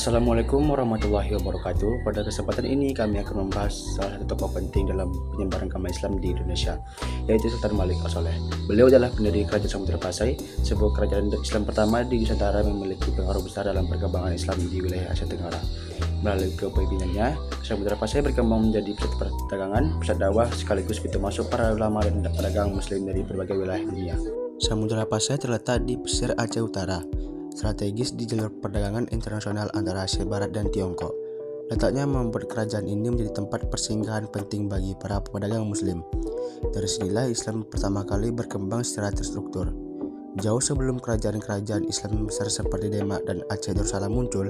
Assalamualaikum warahmatullahi wabarakatuh. Pada kesempatan ini kami akan membahas salah satu tokoh penting dalam penyebaran agama Islam di Indonesia, yaitu Sultan Malik Al-Saleh. Beliau adalah pendiri Kerajaan Samudra Pasai, sebuah kerajaan Islam pertama di Nusantara yang memiliki pengaruh besar dalam perkembangan Islam di wilayah Asia Tenggara. Melalui kepemimpinannya, Samudra Pasai berkembang menjadi pusat perdagangan, pusat dakwah, sekaligus pintu masuk para ulama dan pedagang Muslim dari berbagai wilayah dunia. Samudra Pasai terletak di pesisir Aceh Utara, strategis di jalur perdagangan internasional antara Asia Barat dan Tiongkok. Letaknya membuat kerajaan ini menjadi tempat persinggahan penting bagi para pedagang Muslim. Dari sinilah Islam pertama kali berkembang secara terstruktur. Jauh sebelum kerajaan-kerajaan Islam besar seperti Demak dan Aceh Darussalam muncul,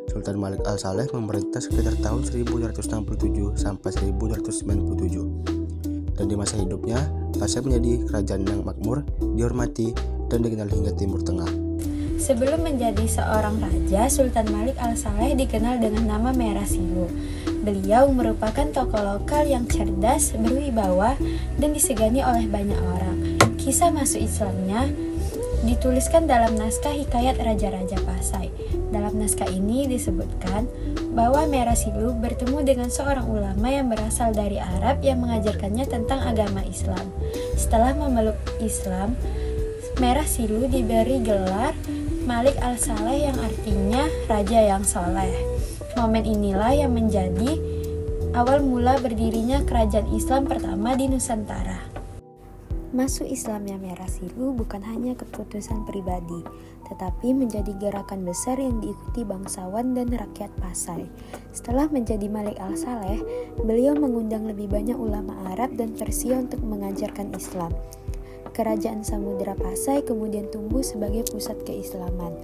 Sultan Malik Al-Saleh memerintah sekitar tahun 1267 sampai 1297. Dan di masa hidupnya, Pasai menjadi kerajaan yang makmur, dihormati, dan dikenal hingga Timur Tengah. Sebelum menjadi seorang raja, Sultan Malik Al-Saleh dikenal dengan nama Merah Silu. Beliau merupakan tokoh lokal yang cerdas, berwibawa, dan disegani oleh banyak orang. Kisah masuk Islamnya dituliskan dalam naskah Hikayat Raja-Raja Pasai. Dalam naskah ini disebutkan bahwa Merah Silu bertemu dengan seorang ulama yang berasal dari Arab yang mengajarkannya tentang agama Islam. Setelah memeluk Islam, Merah Silu diberi gelar Malik Al-Saleh yang artinya Raja yang Soleh. Momen inilah yang menjadi awal mula berdirinya kerajaan Islam pertama di Nusantara. Masuk Islamnya Merah Silu bukan hanya keputusan pribadi, tetapi menjadi gerakan besar yang diikuti bangsawan dan rakyat Pasai. Setelah menjadi Malik Al-Saleh, beliau mengundang lebih banyak ulama Arab dan Persia untuk mengajarkan Islam. Kerajaan Samudra Pasai kemudian tumbuh sebagai pusat keislaman.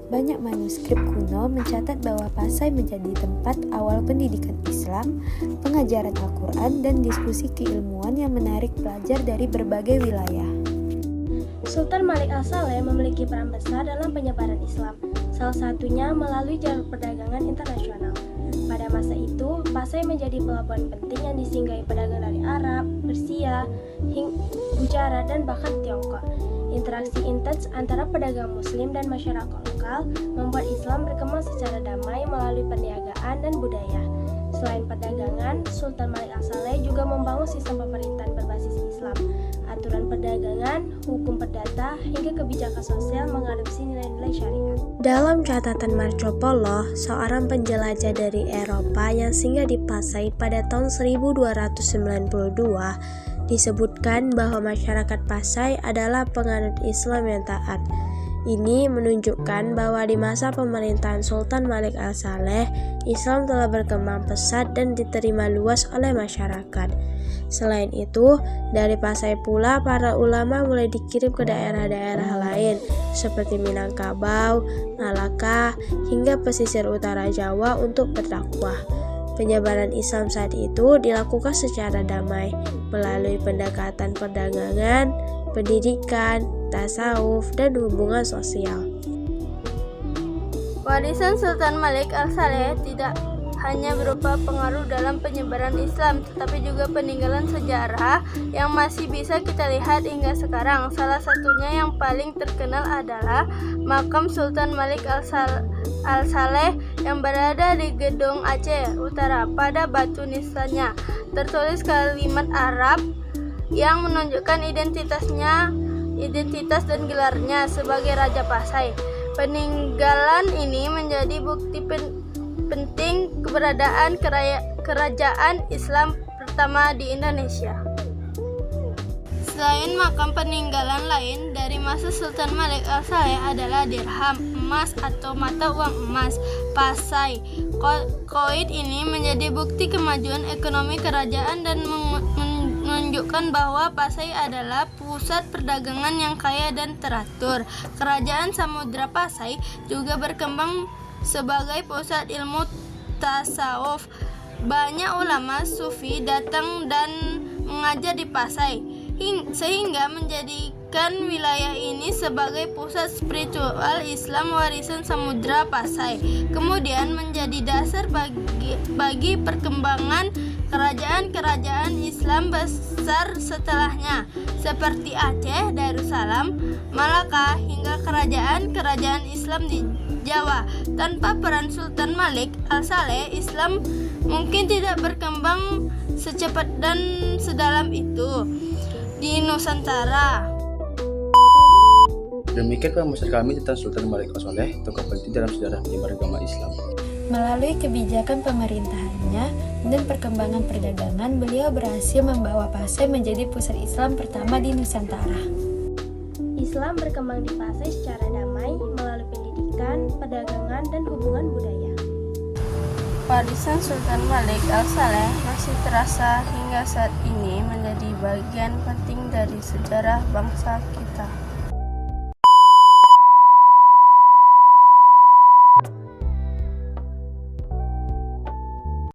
Banyak manuskrip kuno mencatat bahwa Pasai menjadi tempat awal pendidikan Islam, pengajaran Al-Quran, dan diskusi keilmuan yang menarik pelajar dari berbagai wilayah. Sultan Malik Al-Saleh memiliki peran besar dalam penyebaran Islam, salah satunya melalui jalur perdagangan internasional. Pada masa itu, Pasai menjadi pelabuhan penting yang disinggahi pedagang dari Arab, Persia, Gujarat, dan bahkan Tiongkok. Interaksi intens antara pedagang Muslim dan masyarakat lokal membuat Islam berkembang secara damai melalui perniagaan dan budaya. Selain perdagangan, Sultan Malik Al-Saleh juga membangun sistem pemerintahan berbasis Islam, aturan perdagangan, hukum perdata, hingga kebijakan sosial mengadopsi nilai-nilai syariat. Dalam catatan Marco Polo, seorang penjelajah dari Eropa yang singgah di Pasai pada tahun 1292, disebutkan bahwa masyarakat Pasai adalah penganut Islam yang taat. Ini menunjukkan bahwa di masa pemerintahan Sultan Malik Al-Saleh, Islam telah berkembang pesat dan diterima luas oleh masyarakat. Selain itu, dari Pasai pula para ulama mulai dikirim ke daerah-daerah lain seperti Minangkabau, Malaka, hingga pesisir utara Jawa untuk berdakwah. Penyebaran Islam saat itu dilakukan secara damai melalui pendekatan perdagangan, pendidikan, tasawuf, dan hubungan sosial. Warisan Sultan Malik Al-Saleh tidak hanya berupa pengaruh dalam penyebaran Islam, tetapi juga peninggalan sejarah yang masih bisa kita lihat hingga sekarang. Salah satunya yang paling terkenal adalah makam Sultan Malik Al-Saleh yang berada di Gedong Aceh Utara. Pada batu nisannya tertulis kalimat Arab yang menunjukkan identitas dan gelarnya sebagai Raja Pasai. Peninggalan ini menjadi bukti penting keberadaan kerajaan Islam pertama di Indonesia. Selain makam, peninggalan lain dari masa Sultan Malik Al-Saleh adalah dirham, emas atau mata uang emas Pasai. Koin ini menjadi bukti kemajuan ekonomi kerajaan dan menunjukkan bahwa Pasai adalah pusat perdagangan yang kaya dan teratur. Kerajaan Samudra Pasai juga berkembang sebagai pusat ilmu tasawuf. Banyak ulama sufi datang dan mengajar di Pasai, sehingga menjadikan wilayah ini sebagai pusat spiritual Islam warisan Samudra Pasai. Kemudian menjadi dasar bagi perkembangan kerajaan kerajaan-kerajaan Islam besar setelahnya, seperti Aceh, Darussalam, Malaka, hingga kerajaan-kerajaan Islam di Jawa. Tanpa peran Sultan Malik Al-Saleh, Islam mungkin tidak berkembang secepat dan sedalam itu di Nusantara. Demikian pembahasan kami tentang Sultan Malik Al-Saleh, tokoh penting dalam sejarah penyebaran agama Islam. Melalui kebijakan pemerintahannya dan perkembangan perdagangan, beliau berhasil membawa Pasai menjadi pusat Islam pertama di Nusantara. Islam berkembang di Pasai secara damai melalui pendidikan, perdagangan, dan hubungan budaya. Warisan Sultan Malik Al-Saleh masih terasa hingga saat ini menjadi bagian penting dari sejarah bangsa kita.